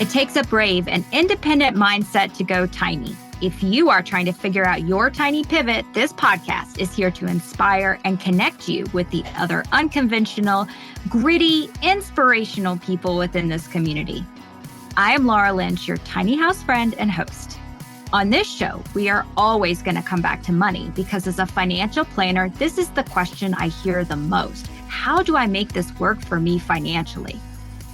It takes a brave and independent mindset to go tiny. If you are trying to figure out your tiny pivot, this podcast is here to inspire and connect you with the other unconventional, gritty, inspirational people within this community. I am Laura Lynch, your tiny house friend and host. On this show, we are always going to come back to money because as a financial planner, this is the question I hear the most. How do I make this work for me financially?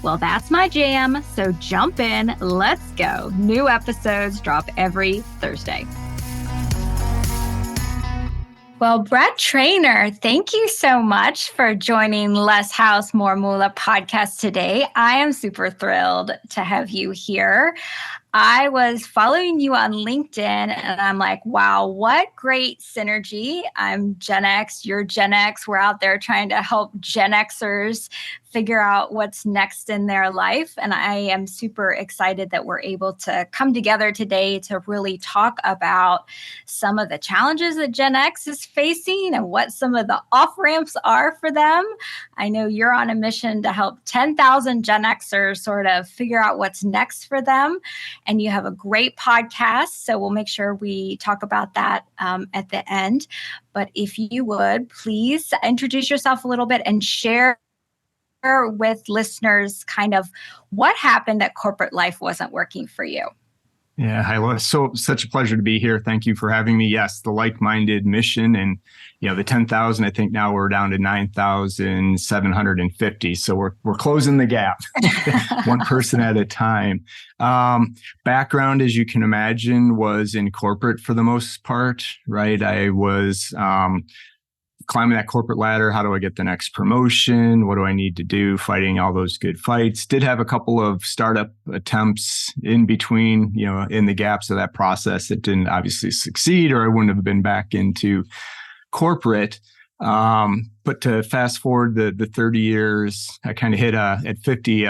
Well, that's my jam, so jump in, let's go. New episodes drop every Thursday. Well, Brett Trainor, thank you so much for joining Less House, More Moolah podcast today. I am super thrilled to have you here. I was following you on LinkedIn and I'm like, wow, what great synergy. I'm Gen X, you're Gen X. We're out there trying to help Gen Xers figure out what's next in their life. And I am super excited that we're able to come together today to really talk about some of the challenges that Gen X is facing and what some of the off-ramps are for them. I know you're on a mission to help 10,000 Gen Xers sort of figure out what's next for them. And you have a great podcast, so we'll make sure we talk about that at the end. But if you would, please introduce yourself a little bit and share with listeners kind of what happened that corporate life wasn't working for you. Yeah, hi, Laura. Such a pleasure to be here. Thank you for having me. Yes, the like-minded mission and, the 10,000, I think now we're down to 9,750. So we're closing the gap, one person at a time. Background, as you can imagine, was in corporate for the most part, right? I was climbing that corporate ladder. How do I get the next promotion? What do I need to do? Fighting all those good fights. Did have a couple of startup attempts in between, in the gaps of that process that didn't obviously succeed, or I wouldn't have been back into corporate. But to fast forward the 30 years, I kind of hit at 50,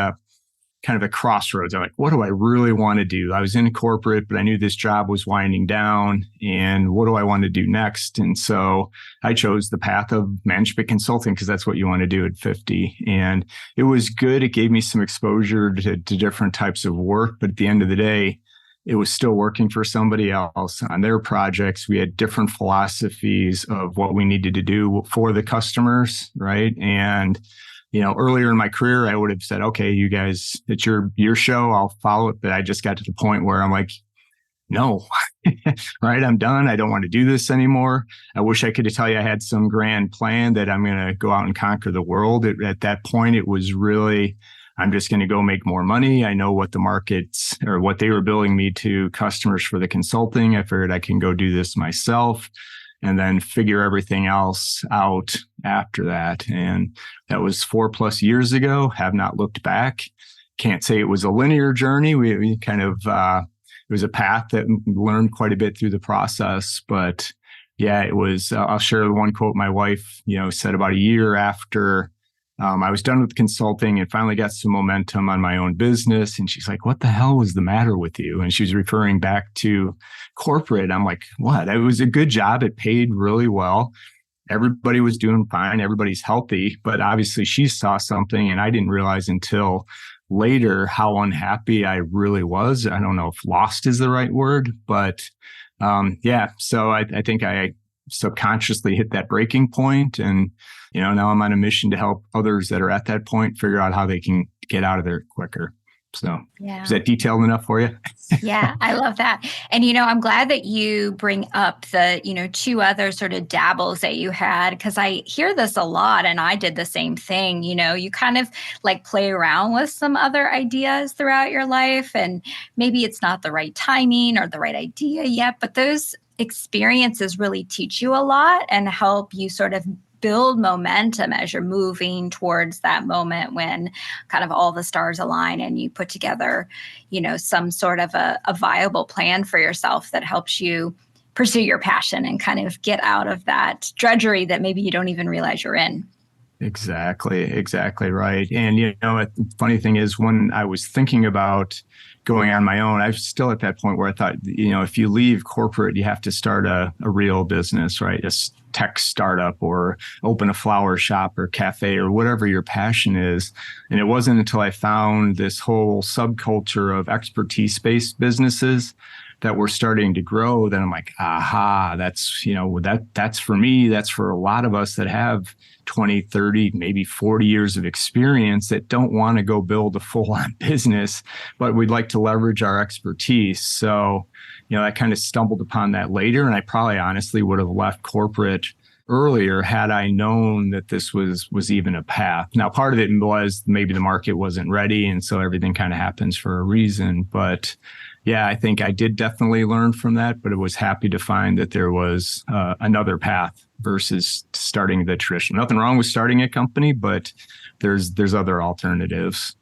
kind of a crossroads. I'm like, what do I really want to do? I was in corporate, but I knew this job was winding down. And what do I want to do next? And so I chose the path of management consulting because that's what you want to do at 50. And it was good. It gave me some exposure to different types of work. But at the end of the day, it was still working for somebody else on their projects. We had different philosophies of what we needed to do for the customers, right? And earlier in my career, I would have said, okay, you guys, it's your show. I'll follow it. But I just got to the point where I'm like, no, right? I'm done. I don't want to do this anymore. I wish I could tell you I had some grand plan that I'm going to go out and conquer the world. At that point, it was really, I'm just going to go make more money. I know what the markets or what they were billing me to customers for the consulting. I figured I can go do this myself and then figure everything else out after that. And that was 4+ years ago. Have not looked back. Can't say it was a linear journey. We kind of, it was a path that learned quite a bit through the process. But yeah, it was, I'll share the one quote my wife, said about a year after I was done with consulting and finally got some momentum on my own business. And she's like, what the hell was the matter with you? And she was referring back to corporate. I'm like, what? It was a good job. It paid really well. Everybody was doing fine. Everybody's healthy. But obviously she saw something and I didn't realize until later how unhappy I really was. I don't know if lost is the right word, but yeah. So I think I subconsciously hit that breaking point and now I'm on a mission to help others that are at that point figure out how they can get out of there quicker. So Is that detailed enough for you? Yeah, I love that. And, I'm glad that you bring up the, 2 other sort of dabbles that you had, because I hear this a lot and I did the same thing. You kind of like play around with some other ideas throughout your life and maybe it's not the right timing or the right idea yet, but those experiences really teach you a lot and help you sort of build momentum as you're moving towards that moment when kind of all the stars align and you put together, some sort of a viable plan for yourself that helps you pursue your passion and kind of get out of that drudgery that maybe you don't even realize you're in. Exactly right. And the funny thing is, when I was thinking about going on my own, I was still at that point where I thought, if you leave corporate, you have to start a real business, right? Tech startup, or open a flower shop or cafe or whatever your passion is. And it wasn't until I found this whole subculture of expertise-based businesses that were starting to grow that I'm like, aha, that's for me. That's for a lot of us that have 20, 30, maybe 40 years of experience that don't want to go build a full-on business, but we'd like to leverage our expertise. So, I kind of stumbled upon that later, and I probably honestly would have left corporate earlier had I known that this was even a path. Now, part of it was maybe the market wasn't ready, and so everything kind of happens for a reason. But yeah, I think I did definitely learn from that, but I was happy to find that there was another path versus starting the traditional. Nothing wrong with starting a company, but there's other alternatives.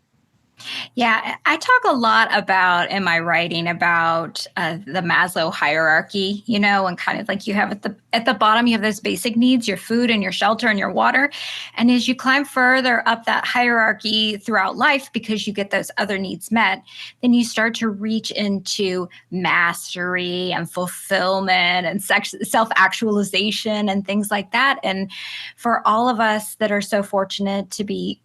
Yeah, I talk a lot about in my writing about the Maslow hierarchy, and kind of like you have at the bottom, you have those basic needs, your food and your shelter and your water. And as you climb further up that hierarchy throughout life, because you get those other needs met, then you start to reach into mastery and fulfillment and self-actualization and things like that. And for all of us that are so fortunate to be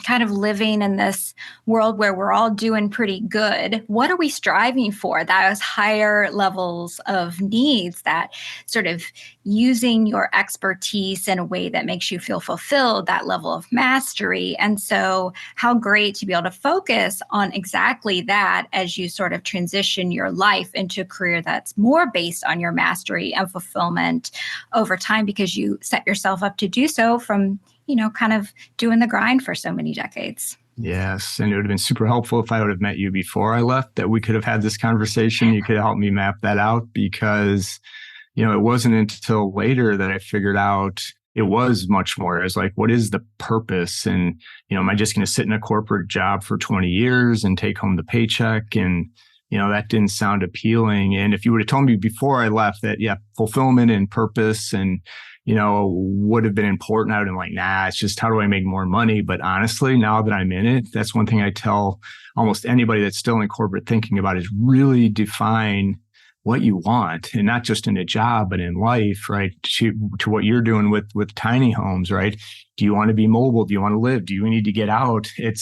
kind of living in this world where we're all doing pretty good, what are we striving for? Those higher levels of needs, that sort of using your expertise in a way that makes you feel fulfilled, that level of mastery. And so how great to be able to focus on exactly that as you sort of transition your life into a career that's more based on your mastery and fulfillment over time, because you set yourself up to do so from kind of doing the grind for so many decades. Yes. And it would have been super helpful if I would have met you before I left, that we could have had this conversation. You could help me map that out, because, it wasn't until later that I figured out it was much more. I was like, what is the purpose? And, am I just going to sit in a corporate job for 20 years and take home the paycheck? And, that didn't sound appealing. And if you would have told me before I left that, yeah, fulfillment and purpose and, would have been important, I would have been like, nah, it's just how do I make more money? But honestly, now that I'm in it, that's one thing I tell almost anybody that's still in corporate thinking about, is really define what you want, and not just in a job, but in life, right? To what you're doing with tiny homes, right? Do you want to be mobile? Do you want to live? Do you need to get out? And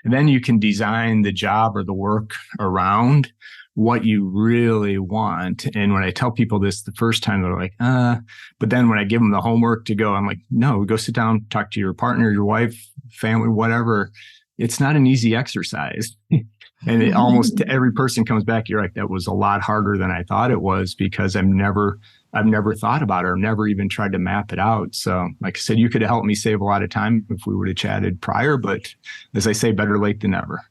then you can design the job or the work around what you really want. And when I tell people this the first time, they're like, but then when I give them the homework to go, I'm like, no, go sit down, talk to your partner, your wife, family, whatever. It's not an easy exercise. And almost every person comes back, you're like, that was a lot harder than I thought it was, because I've never thought about it, or never even tried to map it out. So like I said, you could have helped me save a lot of time if we would have chatted prior, but as I say, better late than never.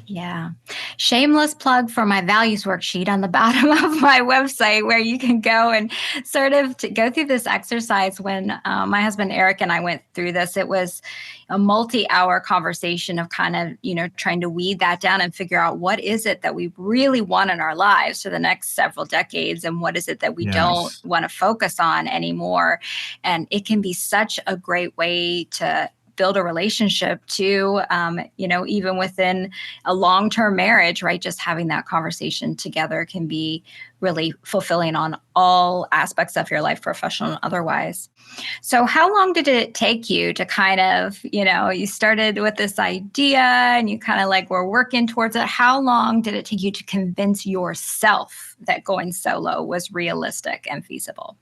Yeah. Shameless plug for my values worksheet on the bottom of my website, where you can go and sort of go through this exercise. When my husband, Eric, and I went through this, it was a multi-hour conversation of kind of, trying to weed that down and figure out what is it that we really want in our lives for the next several decades, and what is it that we don't want to focus on anymore. And it can be such a great way to build a relationship too, even within a long-term marriage, right? Just having that conversation together can be really fulfilling on all aspects of your life, professional and otherwise. So how long did it take you to kind of, you started with this idea and you kind of like were working towards it. How long did it take you to convince yourself that going solo was realistic and feasible?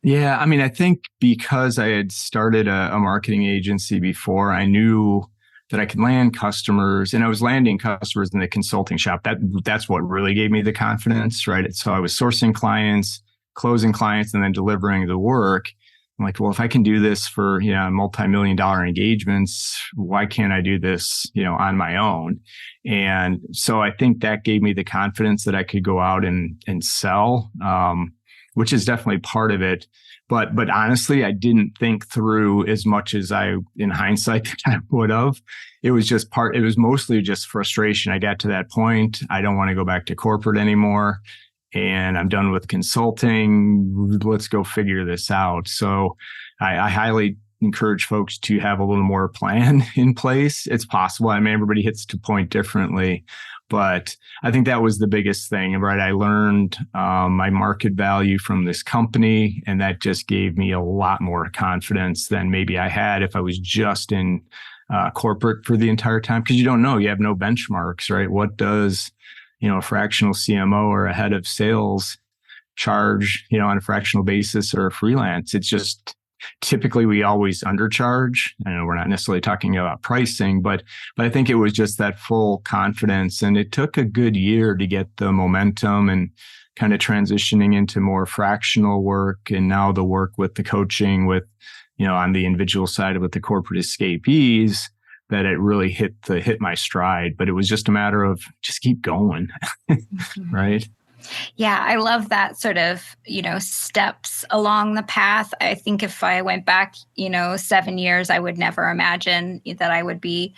Yeah, I mean, I think because I had started a marketing agency before, I knew that I could land customers, and I was landing customers in the consulting shop. That's what really gave me the confidence, right? So I was sourcing clients, closing clients, and then delivering the work. I'm like, well, if I can do this for, multi-million-dollar engagements, why can't I do this, on my own? And so I think that gave me the confidence that I could go out and sell. Which is definitely part of it. But honestly, I didn't think through as much as I, in hindsight, I would have. It was mostly just frustration. I got to that point. I don't want to go back to corporate anymore, and I'm done with consulting. Let's go figure this out. So I highly encourage folks to have a little more plan in place. It's possible. I mean, everybody hits to point differently, but I think that was the biggest thing, right? I learned my market value from this company, and that just gave me a lot more confidence than maybe I had if I was just in corporate for the entire time, because you don't know, you have no benchmarks, right? What does, a fractional CMO or a head of sales charge, on a fractional basis or a freelance? It's just typically we always undercharge. I know we're not necessarily talking about pricing, but I think it was just that full confidence. And it took a good year to get the momentum and kind of transitioning into more fractional work. And now the work with the coaching with, on the individual side with the corporate escapees, that it really hit my stride. But it was just a matter of just keep going, right? Yeah, I love that sort of, steps along the path. I think if I went back, 7 years, I would never imagine that I would be,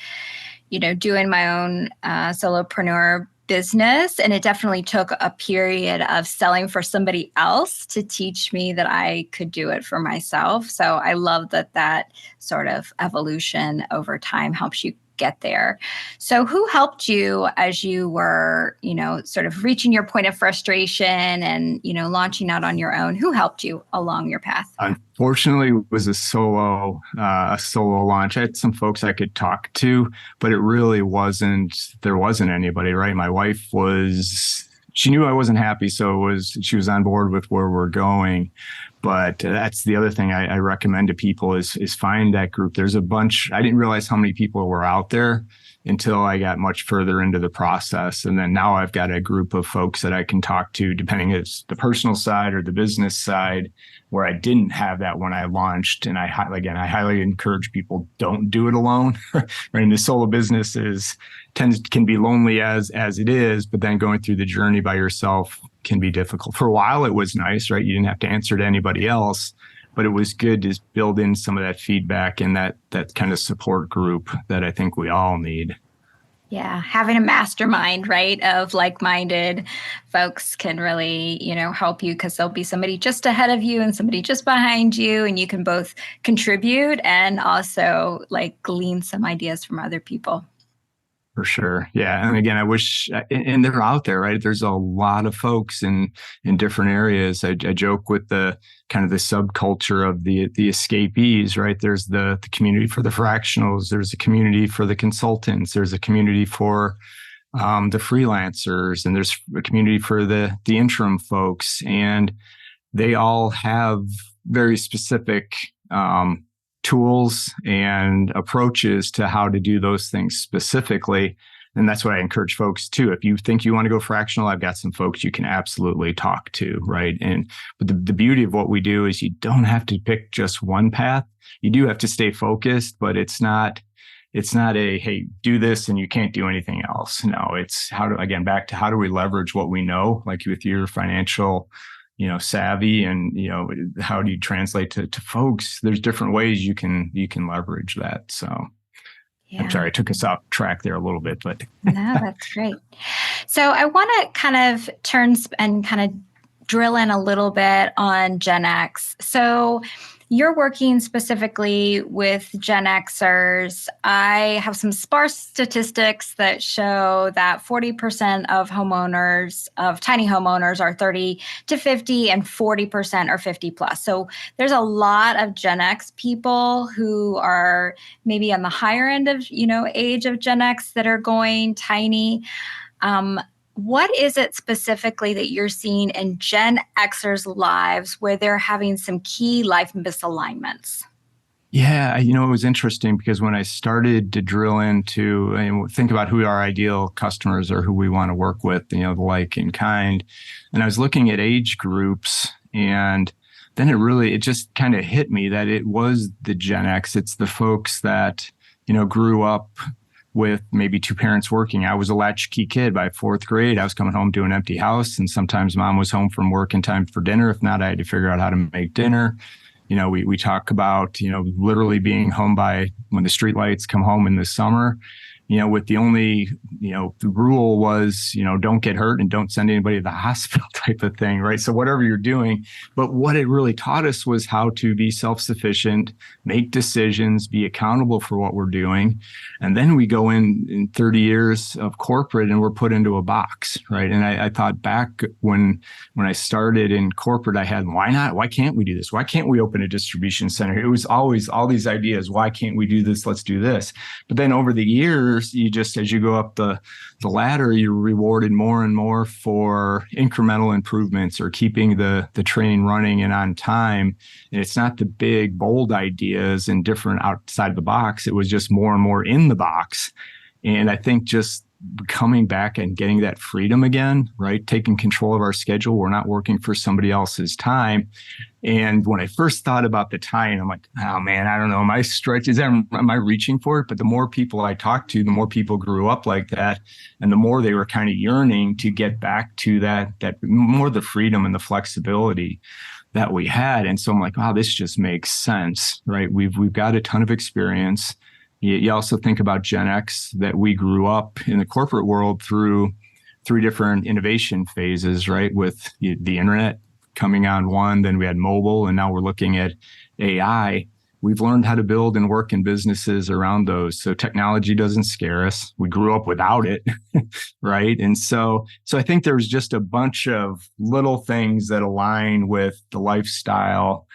doing my own solopreneur business. And it definitely took a period of selling for somebody else to teach me that I could do it for myself. So I love that sort of evolution over time helps you get there. So who helped you as you were, sort of reaching your point of frustration and, launching out on your own? Who helped you along your path? Unfortunately, it was a solo launch. I had some folks I could talk to, but it really there wasn't anybody, right? My wife she knew I wasn't happy. So she was on board with where we're going. But that's the other thing I recommend to people is find that group. There's a bunch. I didn't realize how many people were out there until I got much further into the process. And then now I've got a group of folks that I can talk to, depending if it's the personal side or the business side, where I didn't have that when I launched. And I highly encourage people, don't do it alone. Right? And the solo business can be lonely as it is, but then going through the journey by yourself can be difficult. For a while, it was nice, right? You didn't have to answer to anybody else, but it was good to build in some of that feedback and that kind of support group that I think we all need. Yeah, having a mastermind, right, of like-minded folks can really, help you, because there'll be somebody just ahead of you and somebody just behind you, and you can both contribute and also glean some ideas from other people. For sure. Yeah. And again, I wish, and they're out there, right? There's a lot of folks in different areas. I joke with the kind of the subculture of the escapees, right? There's the community for the fractionals. There's a community for the consultants. There's a community for the freelancers, and there's a community for the interim folks. And they all have very specific tools and approaches to how to do those things specifically. And that's what I encourage folks too. If you think you want to go fractional, I've got some folks you can absolutely talk to, right? But the beauty of what we do is you don't have to pick just one path. You do have to stay focused, but it's not a, hey, do this and you can't do anything else. No, it's back to how do we leverage what we know, like with your financial savvy, and how do you translate to folks? There's different ways you can leverage that. So yeah. I'm sorry, I took us off track there a little bit, but no, that's great. So I want to kind of turn and kind of drill in a little bit on Gen X. So you're working specifically with Gen Xers. I have some sparse statistics that show that 40% of tiny homeowners are 30 to 50 and 40% are 50 plus. So there's a lot of Gen X people who are maybe on the higher end of, age of Gen X that are going tiny. What is it specifically that you're seeing in Gen Xers' lives where they're having some key life misalignments? Yeah, it was interesting because when I started to drill into and think about who our ideal customers are, who we want to work with, the like and kind, and I was looking at age groups, and then it just kind of hit me that it was the Gen X. It's the folks that, grew up with maybe two parents working. I was a latchkey kid by fourth grade. I was coming home to an empty house, and sometimes mom was home from work in time for dinner. If not, I had to figure out how to make dinner. We talk about, literally being home by when the street lights come home in the summer. with the only, the rule was, don't get hurt and don't send anybody to the hospital type of thing, right? So whatever you're doing, but what it really taught us was how to be self-sufficient, make decisions, be accountable for what we're doing. And then we go in 30 years of corporate and we're put into a box, right? And I thought back when I started in corporate, I had, why not? Why can't we do this? Why can't we open a distribution center? It was always all these ideas. Why can't we do this? Let's do this. But then over the years, you just, as you go up the ladder, you're rewarded more and more for incremental improvements or keeping the train running and on time. And it's not the big, bold ideas and different outside the box. It was just more and more in the box. And I think just coming back and getting that freedom again, right? Taking control of our schedule. We're not working for somebody else's time. And when I first thought about the tie-in, I'm like, oh man, I don't know. Am I reaching for it? But the more people I talked to, the more people grew up like that. And the more they were kind of yearning to get back to that more the freedom and the flexibility that we had. And so I'm like, wow, this just makes sense, right? We've got a ton of experience. You also think about Gen X, that we grew up in the corporate world through 3 different innovation phases, right? With the internet coming on one, then we had mobile, and now we're looking at AI. We've learned how to build and work in businesses around those. So technology doesn't scare us. We grew up without it, right? And so I think there's just a bunch of little things that align with the lifestyle,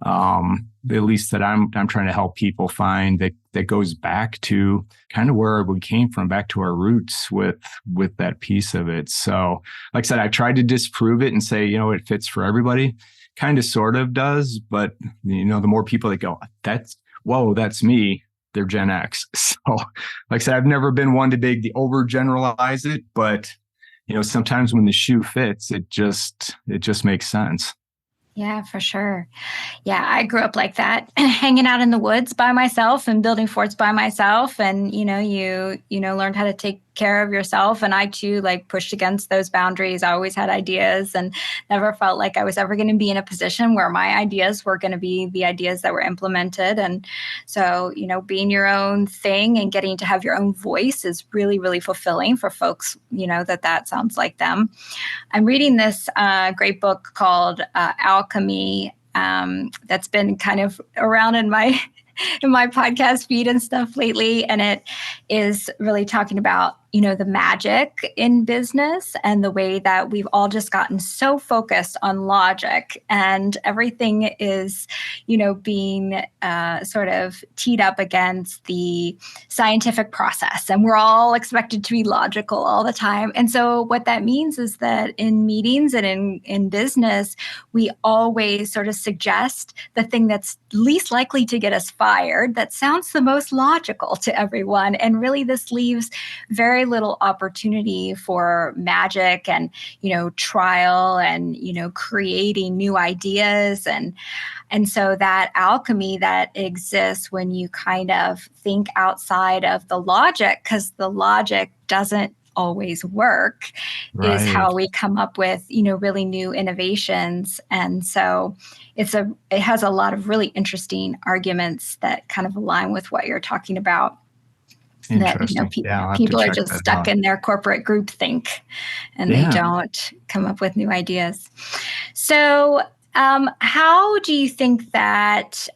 at least that I'm trying to help people find, that goes back to kind of where we came from, back to our roots with that piece of it. So like I said, I tried to disprove it and say, it fits for everybody. Kind of sort of does, but the more people that go, that's me, they're Gen X. So like I said, I've never been one to overgeneralize it, but sometimes when the shoe fits, it just makes sense. Yeah, for sure. Yeah, I grew up like that, hanging out in the woods by myself and building forts by myself. And, you learned how to take care of yourself. And I too, pushed against those boundaries. I always had ideas and never felt like I was ever going to be in a position where my ideas were going to be the ideas that were implemented. And so, being your own thing and getting to have your own voice is really, really fulfilling for folks, that sounds like them. I'm reading this great book called Alchemy, that's been kind of around in my podcast feed and stuff lately. And it is really talking about, the magic in business and the way that we've all just gotten so focused on logic, and everything is, being sort of teed up against the scientific process. And we're all expected to be logical all the time. And so what that means is that in meetings and in business, we always sort of suggest the thing that's least likely to get us fired, that sounds the most logical to everyone. And really, this leaves very little opportunity for magic and, trial and, creating new ideas. And so that alchemy that exists when you kind of think outside of the logic, because the logic doesn't always work, right, is how we come up with, really new innovations. And so it has a lot of really interesting arguments that kind of align with what you're talking about. That people are just stuck in their corporate groupthink, and they don't come up with new ideas. So, how do you think that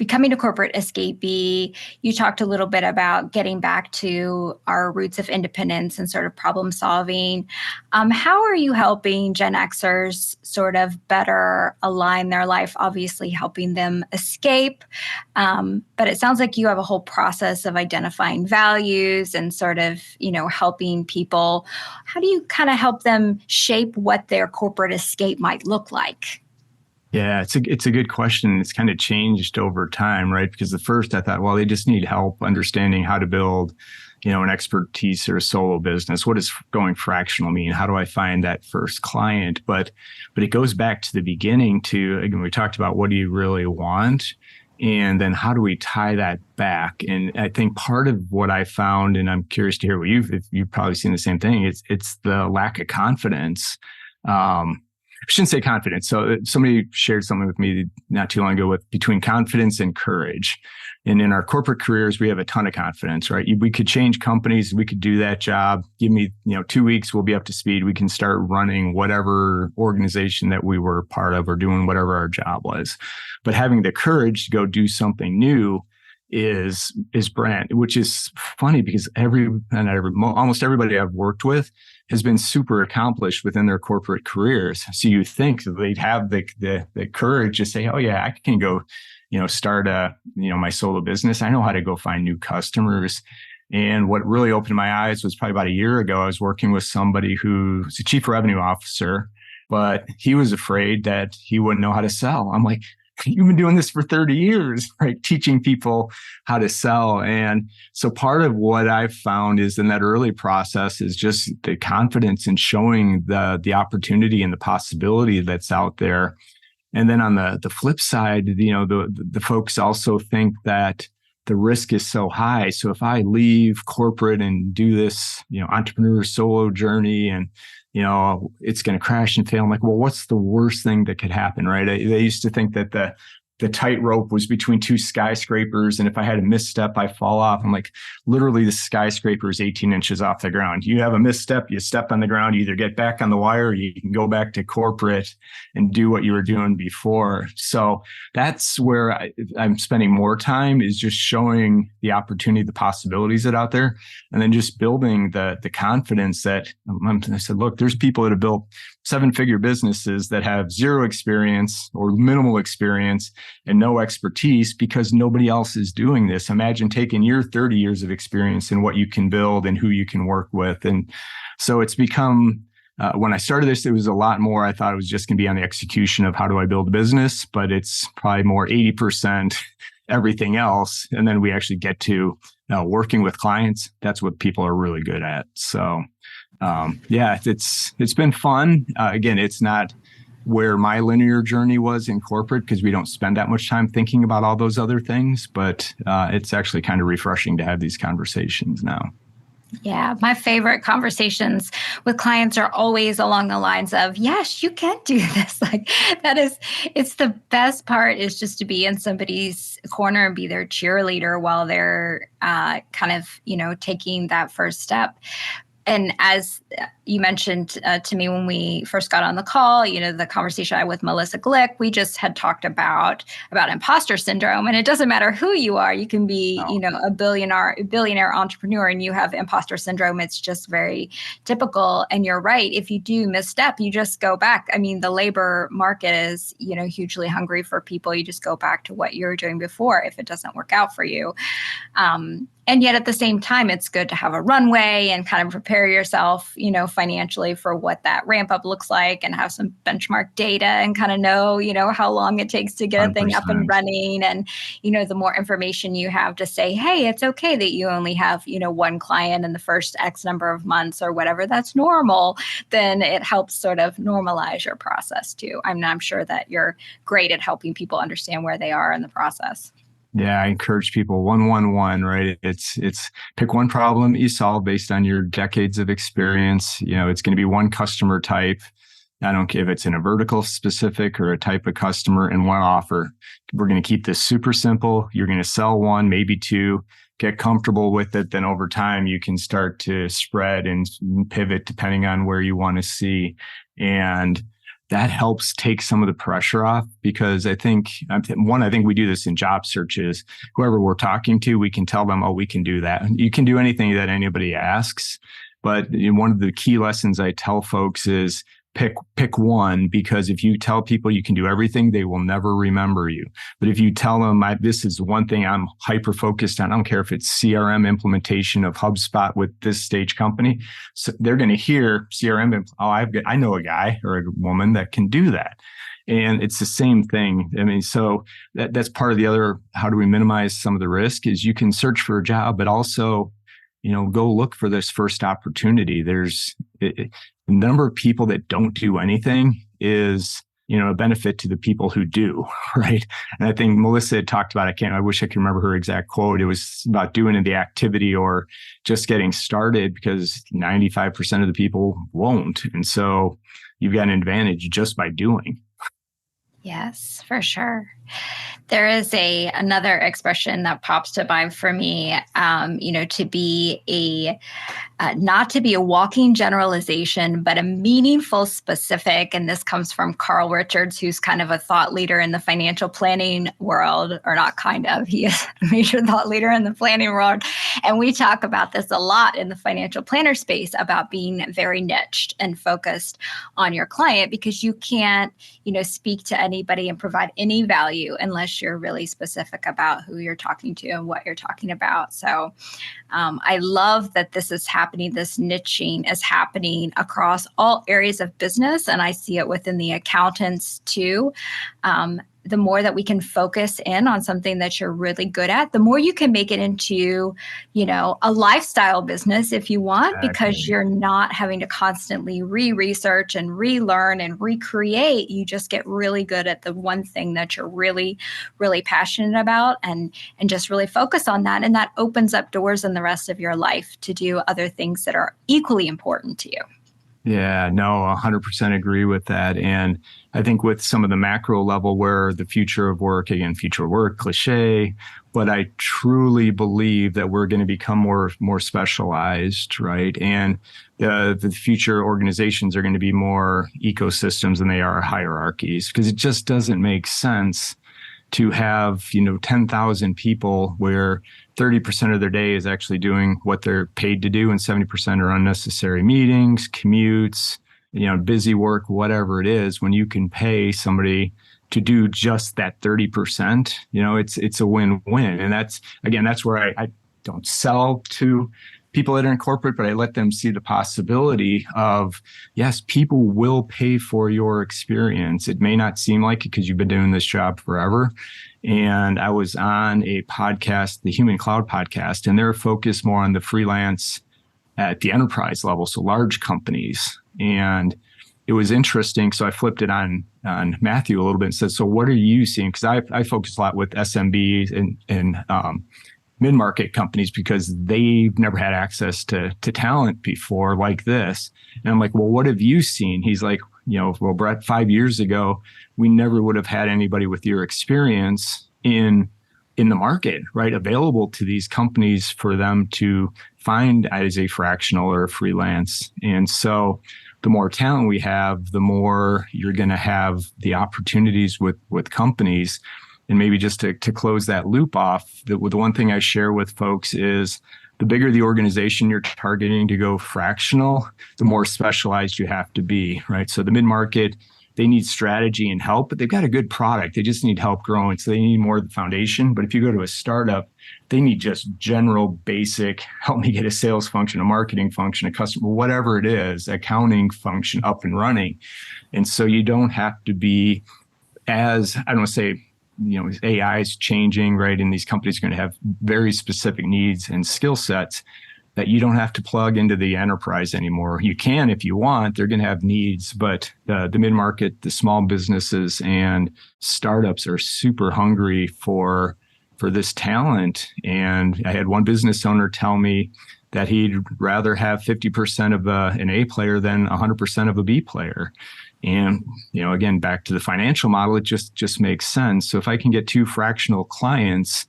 becoming a corporate escapee, you talked a little bit about getting back to our roots of independence and sort of problem solving. How are you helping Gen Xers sort of better align their life, obviously helping them escape? But it sounds like you have a whole process of identifying values and sort of, helping people. How do you kind of help them shape what their corporate escape might look like? Yeah, it's a good question. It's kind of changed over time, right? Because at first I thought, well, they just need help understanding how to build, an expertise or a solo business. What does going fractional mean? How do I find that first client? But it goes back to the beginning to, again, we talked about what do you really want? And then how do we tie that back? And I think part of what I found, and I'm curious to hear what you've probably seen the same thing, it's the lack of confidence. shouldn't say confidence. So somebody shared something with me not too long ago with between confidence and courage. And in our corporate careers, we have a ton of confidence, right? We could change companies. We could do that job. Give me, 2 weeks, we'll be up to speed. We can start running whatever organization that we were part of or doing whatever our job was. But having the courage to go do something new is brand, which is funny because almost everybody I've worked with has been super accomplished within their corporate careers. So you think they'd have the courage to say, oh yeah, I can go, start my solo business. I know how to go find new customers. And what really opened my eyes was probably about a year ago. I was working with somebody who's a chief revenue officer, but he was afraid that he wouldn't know how to sell. I'm like, you've been doing this for 30 years, right? Teaching people how to sell. And so part of what I've found is in that early process is just the confidence in showing the opportunity and the possibility that's out there. And then on the flip side, the folks also think that the risk is so high. So if I leave corporate and do this, entrepreneur solo journey and it's going to crash and fail. I'm like, well, what's the worst thing that could happen, right? They used to think that the tightrope was between two skyscrapers. And if I had a misstep, I fall off. I'm like, literally the skyscraper is 18 inches off the ground. You have a misstep, you step on the ground, you either get back on the wire, or you can go back to corporate and do what you were doing before. So that's where I'm spending more time is just showing the opportunity, the possibilities that are out there, and then just building the confidence that I said, look, there's people that have built 7-figure businesses that have zero experience or minimal experience and no expertise because nobody else is doing this. Imagine taking your 30 years of experience and what you can build and who you can work with. And so it's become, when I started this, it was a lot more. I thought it was just going to be on the execution of how do I build a business, but it's probably more 80% everything else. And then we actually get to working with clients. That's what people are really good at. So it's been fun. Again, it's not where my linear journey was in corporate because we don't spend that much time thinking about all those other things, but it's actually kind of refreshing to have these conversations now. Yeah, my favorite conversations with clients are always along the lines of, yes, you can do this. Like it's the best part is just to be in somebody's corner and be their cheerleader while they're kind of, taking that first step. And as you mentioned to me when we first got on the call, the conversation I had with Melissa Glick, we just had talked about imposter syndrome. And it doesn't matter who you are. You can be, a billionaire entrepreneur and you have imposter syndrome. It's just very typical. And you're right. If you do misstep, you just go back. I mean, the labor market is, hugely hungry for people. You just go back to what you were doing before if it doesn't work out for you. And yet at the same time, it's good to have a runway and kind of prepare yourself, financially for what that ramp up looks like and have some benchmark data and kind of know, how long it takes to get 100%. A thing up and running. And, the more information you have to say, hey, it's okay that you only have, one client in the first X number of months or whatever, that's normal, then it helps sort of normalize your process too. I'm sure that you're great at helping people understand where they are in the process. Yeah, I encourage people 1-1-1, right? It's pick one problem you solve based on your decades of experience. It's going to be one customer type. I don't care if it's in a vertical specific or a type of customer and one offer. We're going to keep this super simple. You're going to sell one, maybe two, get comfortable with it. Then over time, you can start to spread and pivot depending on where you want to see. And that helps take some of the pressure off because I think we do this in job searches. Whoever we're talking to, we can tell them, oh, we can do that. You can do anything that anybody asks. But one of the key lessons I tell folks is pick one, because if you tell people you can do everything, they will never remember you. But if you tell them, this is one thing I'm hyper focused on, I don't care if it's CRM implementation of HubSpot with this stage company, so they're going to hear CRM. I know a guy or a woman that can do that. And it's the same thing. I mean, so that's part of the other, how do we minimize some of the risk is you can search for a job, but also, go look for this first opportunity. The number of people that don't do anything is, a benefit to the people who do, right? And I think Melissa had talked about, I wish I could remember her exact quote. It was about doing the activity or just getting started because 95% of the people won't. And so, you've got an advantage just by doing. Yes, for sure. There is another expression that pops to mind for me, to be not to be a walking generalization, but a meaningful specific. And this comes from Carl Richards, who's kind of a thought leader in the financial planning world, or not kind of, he is a major thought leader in the planning world. And we talk about this a lot in the financial planner space about being very niched and focused on your client, because you can't, speak to anybody and provide any value unless you're really specific about who you're talking to and what you're talking about. So I love that this is happening. This niching is happening across all areas of business. And I see it within the accountants too. The more that we can focus in on something that you're really good at, the more you can make it into, a lifestyle business if you want, because you're not having to constantly research and relearn and recreate. You just get really good at the one thing that you're really, really passionate about, and just really focus on that. And that opens up doors in the rest of your life to do other things that are equally important to you. Yeah, no, 100% agree with that. And I think with some of the macro level where the future of work, again, future of work, cliche, but I truly believe that we're going to become more specialized, right? And the future organizations are going to be more ecosystems than they are hierarchies, because it just doesn't make sense to have, 10,000 people where 30% of their day is actually doing what they're paid to do, and 70% are unnecessary meetings, commutes, busy work, whatever it is. When you can pay somebody to do just that 30%, it's a win-win. And that's where I don't sell to people that are in corporate, but I let them see the possibility of, yes, people will pay for your experience. It may not seem like it because you've been doing this job forever. And I was on a podcast, the Human Cloud podcast, and they're focused more on the freelance at the enterprise level, so large companies. And it was interesting. So I flipped it on Matthew a little bit and said, so what are you seeing? Because I focus a lot with SMBs and mid-market companies, because they've never had access to talent before like this. And I'm like, well, what have you seen? He's like, well, Brett, 5 years ago, we never would have had anybody with your experience in the market, right? Available to these companies for them to find as a fractional or a freelance. And so the more talent we have, the more you're going to have the opportunities with companies. And maybe just to close that loop off, the one thing I share with folks is the bigger the organization you're targeting to go fractional, the more specialized you have to be, right? So the mid-market, they need strategy and help, but they've got a good product. They just need help growing. So they need more of the foundation. But if you go to a startup, they need just general basic, help me get a sales function, a marketing function, a customer, whatever it is, accounting function up and running. And so you don't have to be as, I don't want to say, AI is changing, right? And these companies are going to have very specific needs and skill sets that you don't have to plug into the enterprise anymore. You can if you want. They're going to have needs, but the mid-market, the small businesses and startups are super hungry for this talent. And I had one business owner tell me that he'd rather have 50% of an A player than 100% of a B player. And, again, back to the financial model, it just makes sense. So if I can get 2 fractional clients,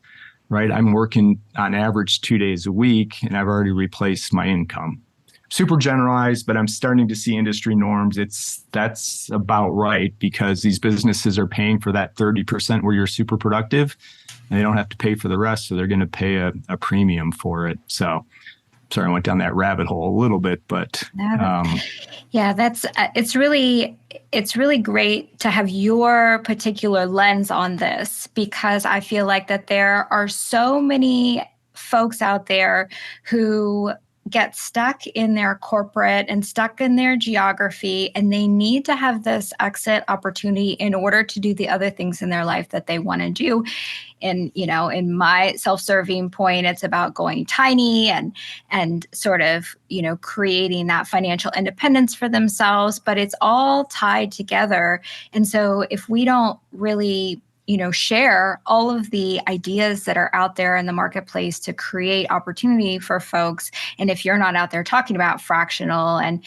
right, I'm working on average 2 days a week, and I've already replaced my income. Super generalized, but I'm starting to see industry norms. That's about right, because these businesses are paying for that 30% where you're super productive, and they don't have to pay for the rest. So they're going to pay a premium for it. So sorry, I went down that rabbit hole a little bit, but yeah, it's really great to have your particular lens on this, because I feel like that there are so many folks out there who get stuck in their corporate and stuck in their geography, and they need to have this exit opportunity in order to do the other things in their life that they want to do. And, in my self-serving point, it's about going tiny and sort of, creating that financial independence for themselves, but it's all tied together. And so if we don't really, share all of the ideas that are out there in the marketplace to create opportunity for folks. And if you're not out there talking about fractional and,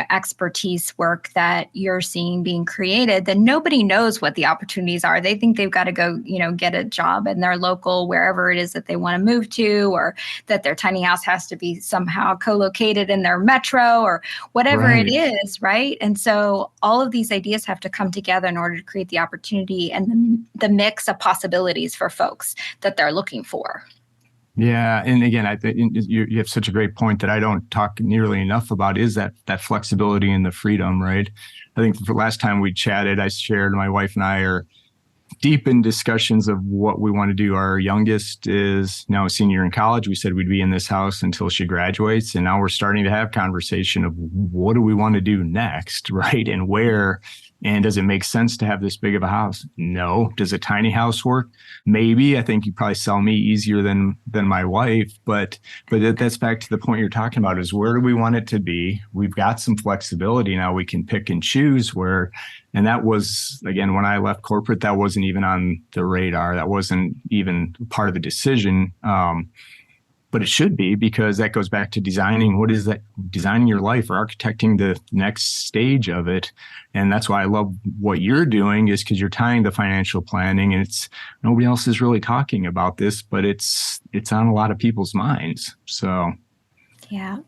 expertise work that you're seeing being created, then nobody knows what the opportunities are. They think they've got to go, get a job in their local, wherever it is that they want to move to, or that their tiny house has to be somehow co-located in their metro or whatever it is, right? And so all of these ideas have to come together in order to create the opportunity and the mix of possibilities for folks that they're looking for. Yeah. And again, I think you have such a great point that I don't talk nearly enough about is that flexibility and the freedom, right? I think the last time we chatted, I shared my wife and I are deep in discussions of what we want to do. Our youngest is now a senior in college. We said we'd be in this house until she graduates. And now we're starting to have conversation of what do we want to do next, right? And where, and does it make sense to have this big of a house? No. Does a tiny house work? Maybe. I think you probably sell me easier than my wife, but that's back to the point you're talking about is where do we want it to be? We've got some flexibility now. We can pick and choose where. And that was, again, when I left corporate, that wasn't even on the radar. That wasn't even part of the decision. But it should be, because that goes back to designing. What is that? Designing your life or architecting the next stage of it. And that's why I love what you're doing, is because you're tying the financial planning, and it's nobody else is really talking about this, but it's on a lot of people's minds. So, yeah.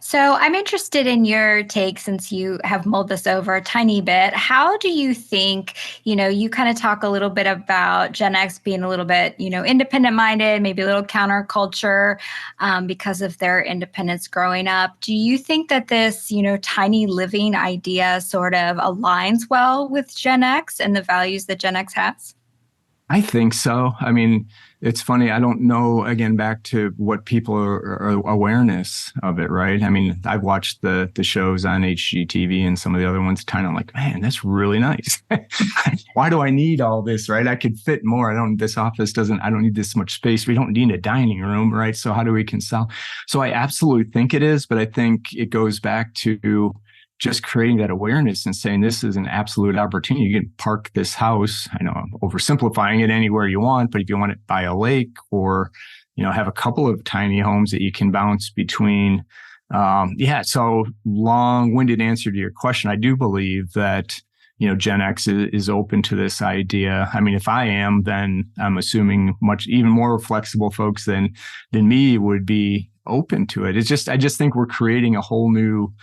So I'm interested in your take, since you have mulled this over a tiny bit. How do you think, you kind of talk a little bit about Gen X being a little bit, independent minded, maybe a little counterculture because of their independence growing up. Do you think that this, tiny living idea sort of aligns well with Gen X and the values that Gen X has? I think so. I mean, it's funny. I don't know, again, back to what people are awareness of it, right? I mean, I've watched the shows on HGTV and some of the other ones, kind of like, man, that's really nice. Why do I need all this, right? I could fit more. I don't need this much space. We don't need a dining room, right? So how do we console? So I absolutely think it is, but I think it goes back to just creating that awareness and saying this is an absolute opportunity. You can park this house. I know I'm oversimplifying it anywhere you want, but if you want it by a lake or, have a couple of tiny homes that you can bounce between. So long-winded answer to your question. I do believe that, Gen X is open to this idea. I mean, if I am, then I'm assuming even more flexible folks than me would be open to it. I just think we're creating a whole new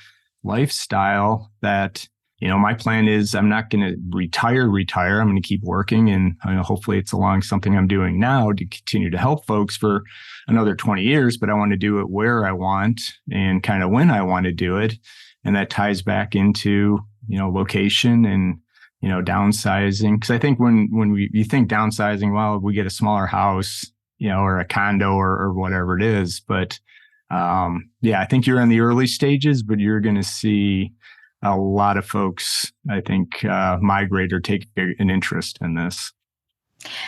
lifestyle that, my plan is I'm not going to retire. I'm going to keep working, and hopefully it's along something I'm doing now to continue to help folks for another 20 years, but I want to do it where I want and kind of when I want to do it. And that ties back into, location and, downsizing. Because I think when you think downsizing, well, we get a smaller house, or a condo or whatever it is. But I think you're in the early stages, but you're going to see a lot of folks, I think, migrate or take an interest in this.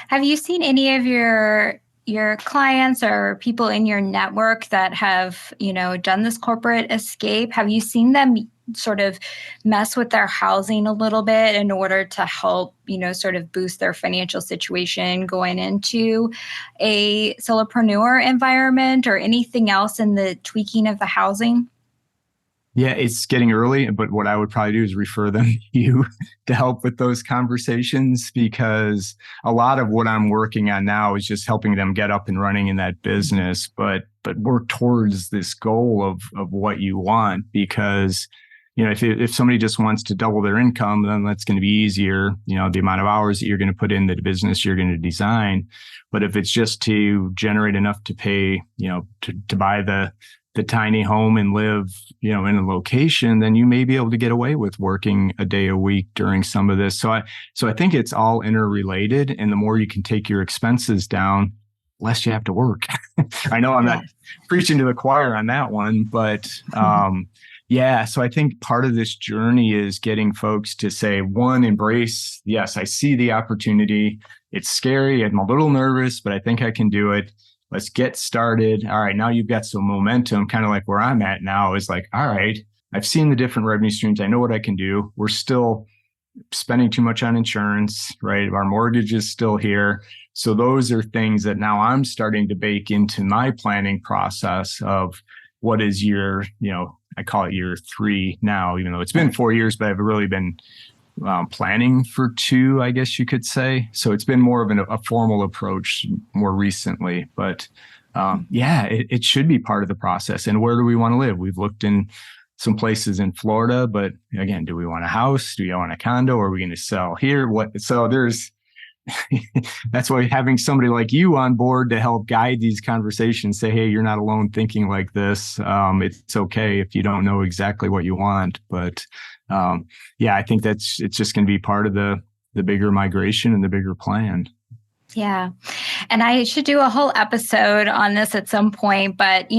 Have you seen any of your clients or people in your network that have, done this corporate escape? Have you seen them sort of mess with their housing a little bit in order to help, sort of boost their financial situation going into a solopreneur environment, or anything else in the tweaking of the housing? Yeah, it's getting early, but what I would probably do is refer them to you to help with those conversations, because a lot of what I'm working on now is just helping them get up and running in that business, but work towards this goal of what you want. Because, if somebody just wants to double their income, then that's going to be easier. The amount of hours that you're going to put in the business you're going to design. But if it's just to generate enough to pay, to buy the tiny home and live, in a location, then you may be able to get away with working a day a week during some of this. So I think it's all interrelated, and the more you can take your expenses down, less you have to work. I know I'm not preaching to the choir on that one, but so I think part of this journey is getting folks to say, one, embrace, yes, I see the opportunity. It's scary. I'm a little nervous, but I think I can do it. Let's get started. All right, now you've got some momentum, kind of like where I'm at now is like, all right, I've seen the different revenue streams. I know what I can do. We're still spending too much on insurance, right? Our mortgage is still here. So those are things that now I'm starting to bake into my planning process of what is year, I call it year 3 now, even though it's been 4 years, but I've really been planning for 2, I guess you could say. So it's been more of a formal approach more recently, but it should be part of the process. And where do we want to live? We've looked in some places in Florida, but again, do we want a house? Do we want a condo? Or are we going to sell here? So there's, that's why having somebody like you on board to help guide these conversations, say, hey, you're not alone thinking like this. It's okay if you don't know exactly what you want, but I think it's just going to be part of the bigger migration and the bigger plan. Yeah. And I should do a whole episode on this at some point, but,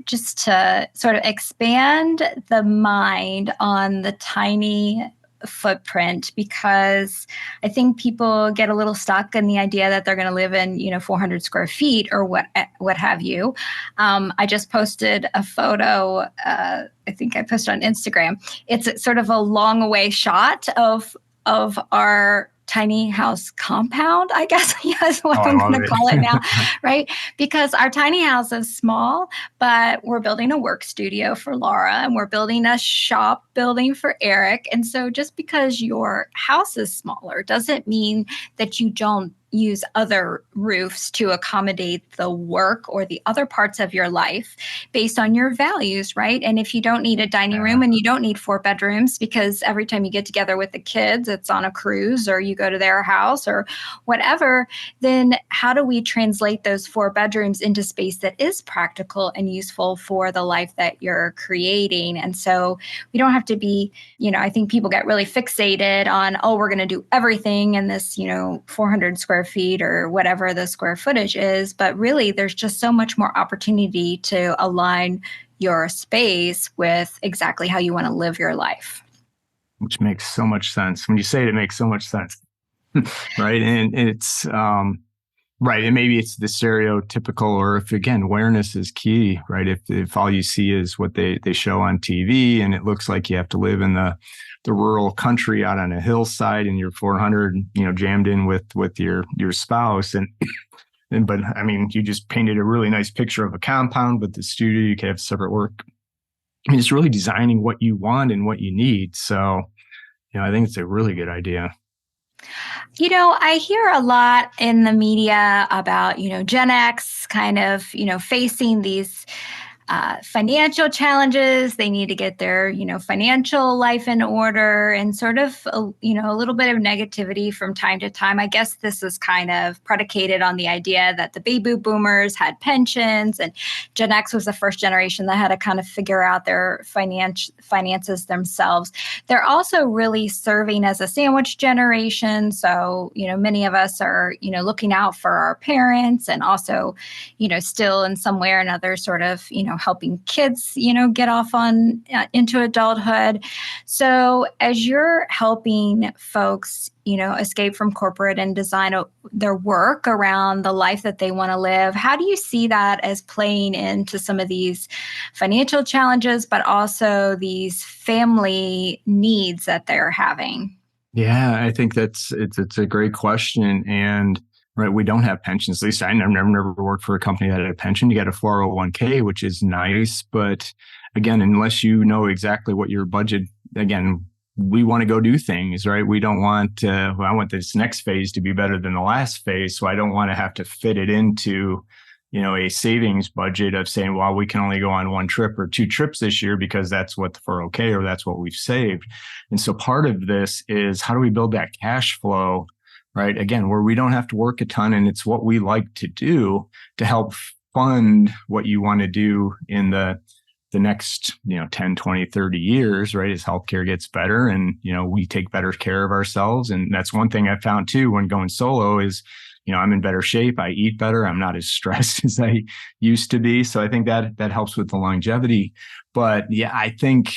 just to sort of expand the mind on the tiny footprint, because I think people get a little stuck in the idea that they're going to live in, 400 square feet or what have you. I just posted a photo. I think I posted on Instagram. It's sort of a long away shot of our tiny house compound, I guess is what I'm going to call it now, right? Because our tiny house is small, but we're building a work studio for Laura and we're building a shop building for Eric. And so just because your house is smaller doesn't mean that you don't use other roofs to accommodate the work or the other parts of your life based on your values, right? And if you don't need a dining room and you don't need 4 bedrooms because every time you get together with the kids, it's on a cruise or you go to their house or whatever, then how do we translate those 4 bedrooms into space that is practical and useful for the life that you're creating? And so we don't have to be, I think people get really fixated on, we're going to do everything in this, 400 square feet or whatever the square footage is. But really, there's just so much more opportunity to align your space with exactly how you want to live your life. Which makes so much sense. When you say it, it makes so much sense. Right. And it's right. And maybe it's the stereotypical, or if, again, awareness is key, right? If all you see is what they show on TV and it looks like you have to live in the rural country out on a hillside and you're 400, jammed in with your spouse. But I mean, you just painted a really nice picture of a compound with the studio. You could have separate work. I mean, it's really designing what you want and what you need. So, I think it's a really good idea. I hear a lot in the media about, Gen X kind of, facing these financial challenges. They need to get their, financial life in order, and sort of, a little bit of negativity from time to time. I guess this is kind of predicated on the idea that the baby boomers had pensions and Gen X was the first generation that had to kind of figure out their finances themselves. They're also really serving as a sandwich generation. So, many of us are, looking out for our parents and also, still in some way or another sort of, helping kids, get off on into adulthood. So as you're helping folks, escape from corporate and design their work around the life that they want to live, how do you see that as playing into some of these financial challenges, but also these family needs that they're having? Yeah, I think it's a great question. And right, we don't have pensions. At least I never worked for a company that had a pension. You got a 401k, which is nice. But again, unless you know exactly what your budget, again, we want to go do things, right? We don't want, I want this next phase to be better than the last phase. So I don't want to have to fit it into, a savings budget of saying, well, we can only go on 1 trip or 2 trips this year because that's what the 401k or that's what we've saved. And so part of this is, how do we build that cash flow, right? Again, where we don't have to work a ton and it's what we like to do to help fund what you want to do in the next, 10, 20, 30 years, right? As healthcare gets better and, we take better care of ourselves. And that's one thing I found too, when going solo is, I'm in better shape. I eat better. I'm not as stressed as I used to be. So I think that helps with the longevity. But yeah, I think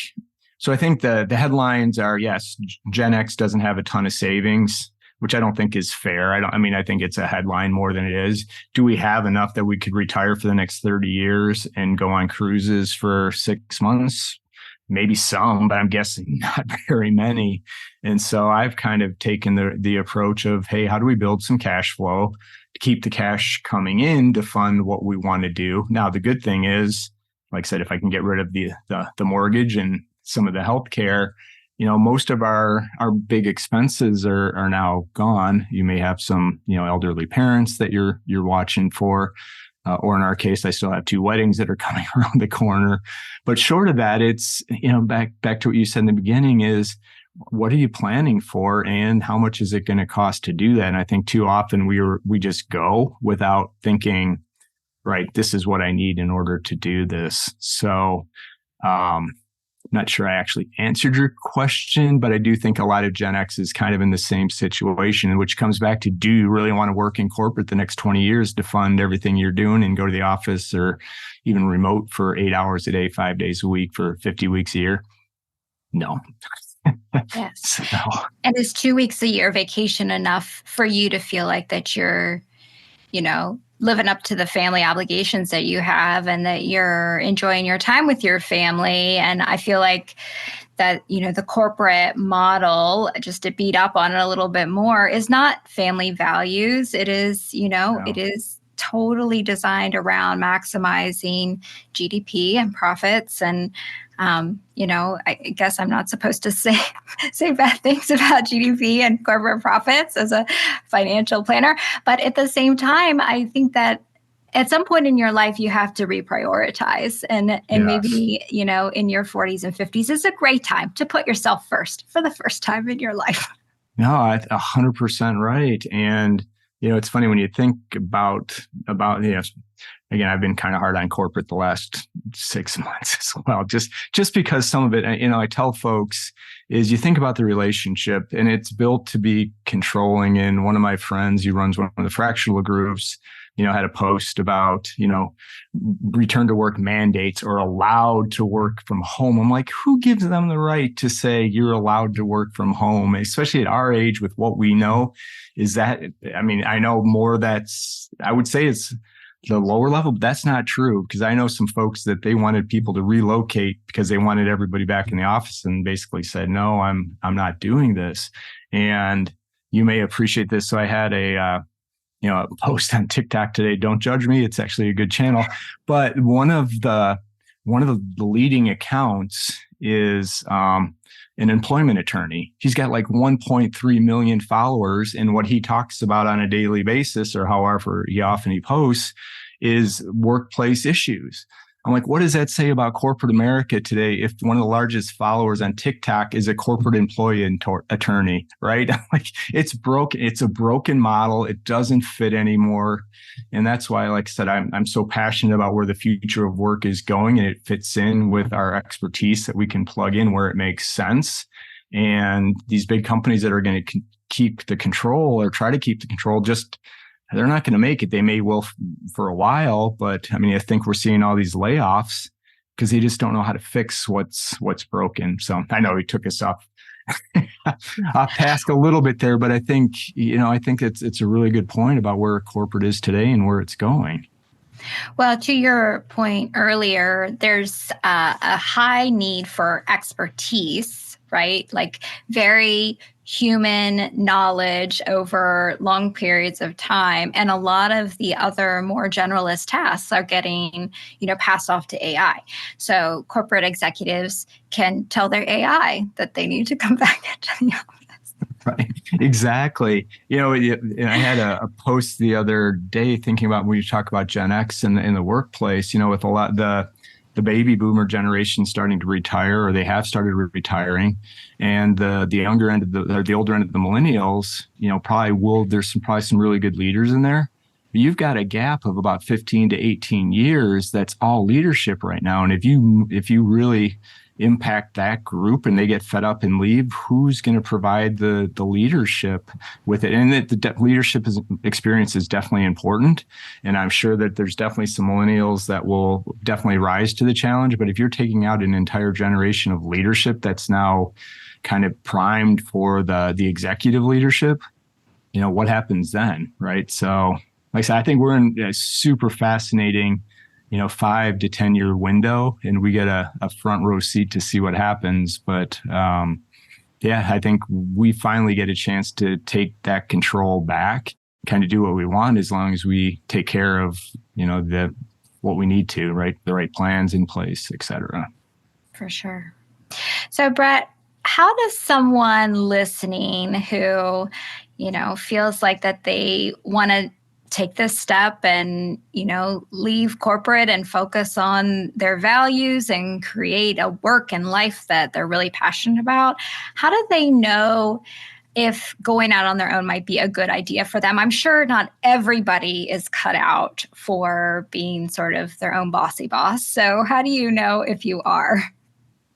the headlines are, yes, Gen X doesn't have a ton of savings, which I don't think is fair. I think it's a headline more than it is. Do we have enough that we could retire for the next 30 years and go on cruises for 6 months? maybe some, but I'm guessing not very many. And so I've kind of taken the approach of, hey, how do we build some cash flow to keep the cash coming in to fund what we want to do? Now, the good thing is, like I said, if I can get rid of the mortgage and some of the healthcare, most of our big expenses are now gone. You may have some, elderly parents that you're watching for. Or in our case, I still have 2 weddings that are coming around the corner. But short of that, it's, back to what you said in the beginning is, what are you planning for and how much is it going to cost to do that? And I think too often we just go without thinking, right, this is what I need in order to do this. So, not sure I actually answered your question, but I do think a lot of Gen X is kind of in the same situation, which comes back to, do you really want to work in corporate the next 20 years to fund everything you're doing and go to the office or even remote for 8 hours a day, 5 days a week for 50 weeks a year? No. Yes. So. And is 2 weeks a year vacation enough for you to feel like that you're, living up to the family obligations that you have and that you're enjoying your time with your family? And I feel like that, the corporate model, just to beat up on it a little bit more, is not family values. It is, It is totally designed around maximizing GDP and profits. And, I guess I'm not supposed to say bad things about GDP and corporate profits as a financial planner. But at the same time, I think that at some point in your life, you have to reprioritize. And yes. Maybe, in your 40s and 50s is a great time to put yourself first for the first time in your life. No, 100% right. And, it's funny when you think about, again, I've been kind of hard on corporate the last 6 months as well, just because some of it, I tell folks is, you think about the relationship and it's built to be controlling. And one of my friends, he runs one of the fractional groups, had a post about, return to work mandates or allowed to work from home. I'm like, who gives them the right to say you're allowed to work from home, especially at our age with what we know? Is that, I know more I would say it's the lower level, but that's not true, because I know some folks that they wanted people to relocate because they wanted everybody back in the office and basically said, no, I'm not doing this. And you may appreciate this. So I had a post on TikTok today. Don't judge me. It's actually a good channel. But one of the leading accounts is an employment attorney. He's got like 1.3 million followers. And what he talks about on a daily basis, or however often he posts, is workplace issues. I'm like, what does that say about corporate America today if one of the largest followers on TikTok is a corporate employee attorney, right? Like, it's broken. It's a broken model. It doesn't fit anymore. And that's why, like I said, I'm so passionate about where the future of work is going, and it fits in with our expertise that we can plug in where it makes sense. And these big companies that are going to keep the control or try to keep the control, they're not going to make it. They may will for a while, but I think we're seeing all these layoffs because they just don't know how to fix what's broken. So I know we took us off task a little bit there, but I think it's a really good point about where corporate is today and where it's going. Well, to your point earlier, there's a high need for expertise, right? Like very human knowledge over long periods of time. And a lot of the other more generalist tasks are getting, passed off to AI. So corporate executives can tell their AI that they need to come back into the office. Right. Exactly. I had a post the other day thinking about when you talk about Gen X in the workplace, with a lot the baby boomer generation starting to retire, or they have started retiring, and the younger end of the older end of the millennials, there's probably some really good leaders in there. But you've got a gap of about 15 to 18 years. That's all leadership right now. And if you really impact that group and they get fed up and leave, who's going to provide the leadership with it? And the leadership experience is definitely important. And I'm sure that there's definitely some millennials that will definitely rise to the challenge. But if you're taking out an entire generation of leadership that's now kind of primed for the executive leadership, what happens then, right? So like I said, I think we're in a super fascinating 5 to 10 year window, and we get a front row seat to see what happens. But yeah, I think we finally get a chance to take that control back, kind of do what we want as long as we take care of, what we need to, right? The right plans in place, et cetera. For sure. So, Brett, how does someone listening who, feels like that they want to take this step and, leave corporate and focus on their values and create a work and life that they're really passionate about, how do they know if going out on their own might be a good idea for them? I'm sure not everybody is cut out for being sort of their own bossy boss. So how do you know if you are?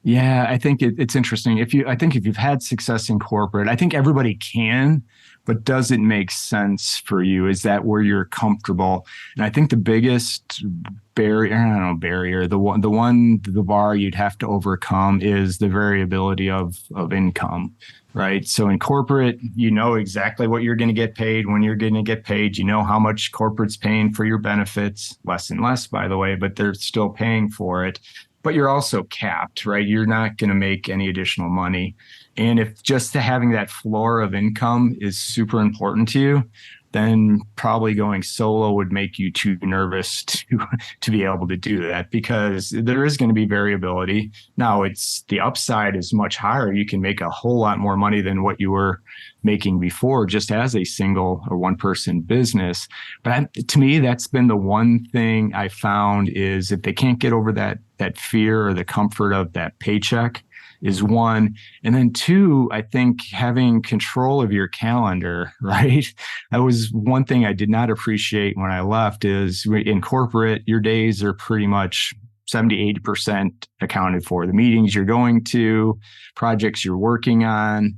Yeah, I think it's interesting. If you've had success in corporate, I think everybody can, but does it make sense for you? Is that where you're comfortable? And I think the biggest barrier, the bar you'd have to overcome is the variability of income, right? So in corporate, you know exactly what you're going to get paid, when you're going to get paid, you know how much corporate's paying for your benefits, less and less, by the way, but they're still paying for it. But you're also capped, right? You're not going to make any additional money. And if just having that floor of income is super important to you, then probably going solo would make you too nervous to be able to do that, because there is going to be variability. Now, the upside is much higher. You can make a whole lot more money than what you were making before, just as a single or one person business. But to me, that's been the one thing I found is if they can't get over that fear or the comfort of that paycheck is one. And then two, I think having control of your calendar, right? That was one thing I did not appreciate when I left is in corporate, your days are pretty much 70, 80% accounted for. The meetings you're going to, projects you're working on.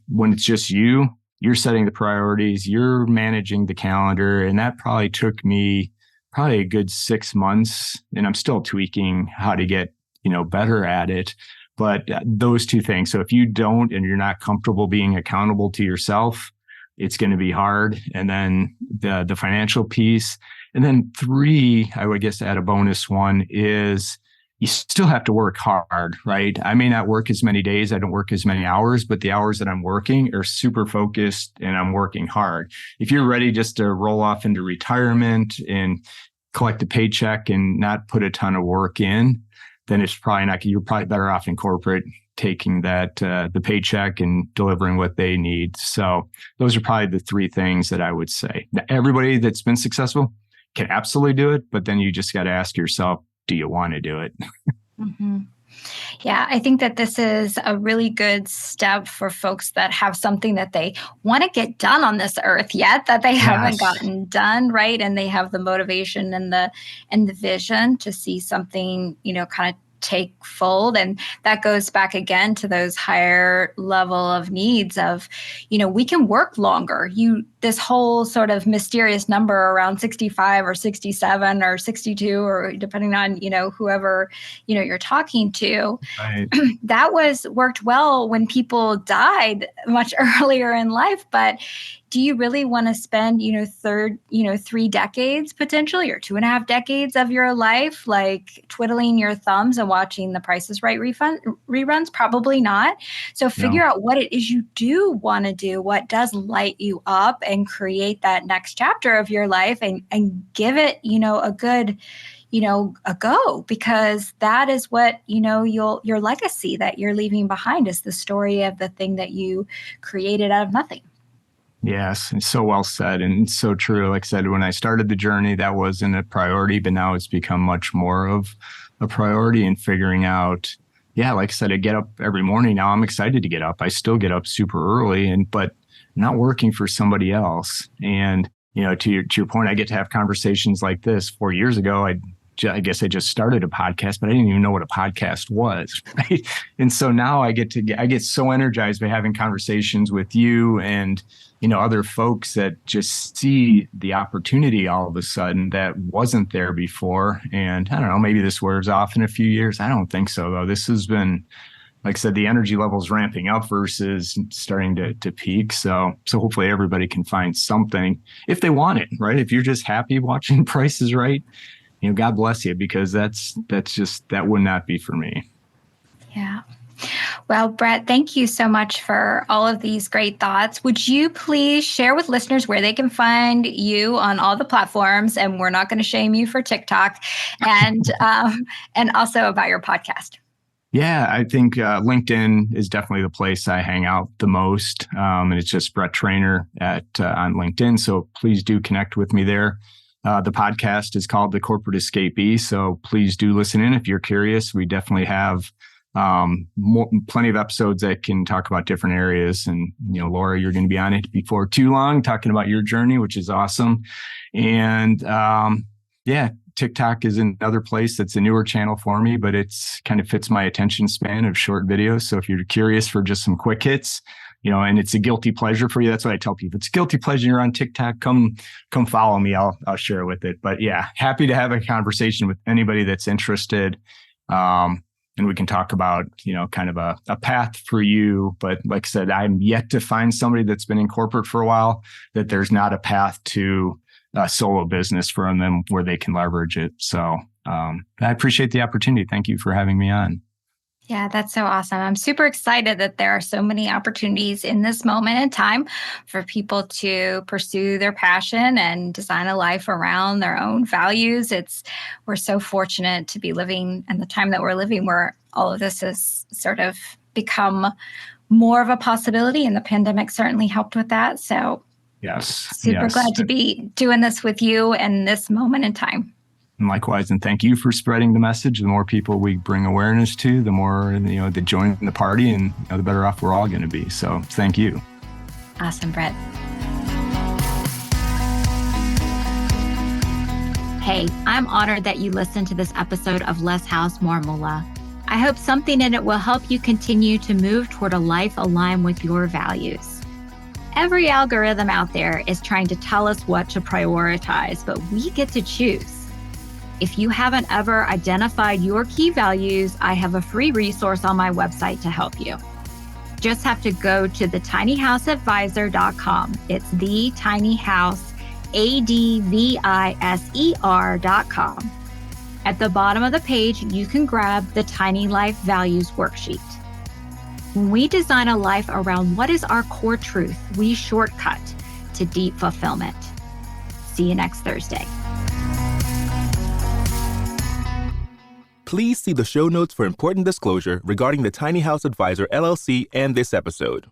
When it's just you, you're setting the priorities, you're managing the calendar. And that probably took me a good 6 months, and I'm still tweaking how to get, better at it. But those two things. So if you don't, and you're not comfortable being accountable to yourself, it's going to be hard. And then the financial piece. And then three, I would guess add a bonus one is you still have to work hard, right? I may not work as many days. I don't work as many hours, but the hours that I'm working are super focused and I'm working hard. If you're ready just to roll off into retirement and collect a paycheck and not put a ton of work in, then it's probably not, you're probably better off in corporate taking that, the paycheck and delivering what they need. So those are probably the three things that I would say. Now, everybody that's been successful can absolutely do it, but then you just got to ask yourself, do you want to do it? Mm-hmm. Yeah, I think that this is a really good step for folks that have something that they want to get done on this earth yet that they haven't gotten done, right? And they have the motivation and the vision to see something, kind of take fold. And that goes back again to those higher level of needs of, we can work longer. This whole sort of mysterious number around 65 or 67 or 62, or depending on, whoever, you're talking to, right. That worked well when people died much earlier in life. But do you really want to spend, 3 decades potentially, or 2.5 decades of your life, like twiddling your thumbs and watching the Price is Right reruns? Probably not. So figure out what it is you do want to do, what does light you up, and create that next chapter of your life and give it, a good, a go, because that is what, your legacy that you're leaving behind is the story of the thing that you created out of nothing. Yes, it's so well said and so true. Like I said, when I started the journey, that wasn't a priority, but now it's become much more of a priority in figuring out. Yeah, like I said, I get up every morning. Now I'm excited to get up. I still get up super early, but not working for somebody else. And, to your point, I get to have conversations like this. 4 years ago, I guess I just started a podcast, but I didn't even know what a podcast was, right? And so now I get so energized by having conversations with you and, other folks that just see the opportunity all of a sudden that wasn't there before. And I don't know, maybe this wears off in a few years. I don't think so, though. This has been, like I said, the energy levels ramping up versus starting to peak. So hopefully everybody can find something if they want it, right? If you're just happy watching Price is Right, God bless you, because that would not be for me. Yeah. Well, Brett, thank you so much for all of these great thoughts. Would you please share with listeners where they can find you on all the platforms? And we're not going to shame you for TikTok, and also about your podcast. Yeah, I think LinkedIn is definitely the place I hang out the most. And it's just Brett Trainor on LinkedIn. So please do connect with me there. The podcast is called The Corporate Escapee. So please do listen in if you're curious. We definitely have plenty of episodes that can talk about different areas. And, Laura, you're going to be on it before too long talking about your journey, which is awesome. And TikTok is another place that's a newer channel for me, but it's kind of fits my attention span of short videos. So if you're curious for just some quick hits, and it's a guilty pleasure for you, that's what I tell people. If it's a guilty pleasure, you're on TikTok, come follow me. I'll share with it. But yeah, happy to have a conversation with anybody that's interested. And we can talk about, kind of a path for you. But like I said, I'm yet to find somebody that's been in corporate for a while that there's not a path to a solo business for them where they can leverage it. So I appreciate the opportunity. Thank you for having me on. Yeah, that's so awesome. I'm super excited that there are so many opportunities in this moment in time for people to pursue their passion and design a life around their own values. We're so fortunate to be living in the time that we're living where all of this has sort of become more of a possibility, and the pandemic certainly helped with that. So yes, super glad to be doing this with you in this moment in time. And likewise, and thank you for spreading the message. The more people we bring awareness to, the more, that join the party, and the better off we're all going to be. So thank you. Awesome, Brett. Hey, I'm honored that you listened to this episode of Less House, More Moolah. I hope something in it will help you continue to move toward a life aligned with your values. Every algorithm out there is trying to tell us what to prioritize, but we get to choose. If you haven't ever identified your key values, I have a free resource on my website to help you. Just have to go to thetinyhouseadvisor.com. It's thetinyhouseadvisor.com. At the bottom of the page, you can grab the Tiny Life Values Worksheet. When we design a life around what is our core truth, we shortcut to deep fulfillment. See you next Thursday. Please see the show notes for important disclosure regarding the Tiny House Advisor LLC and this episode.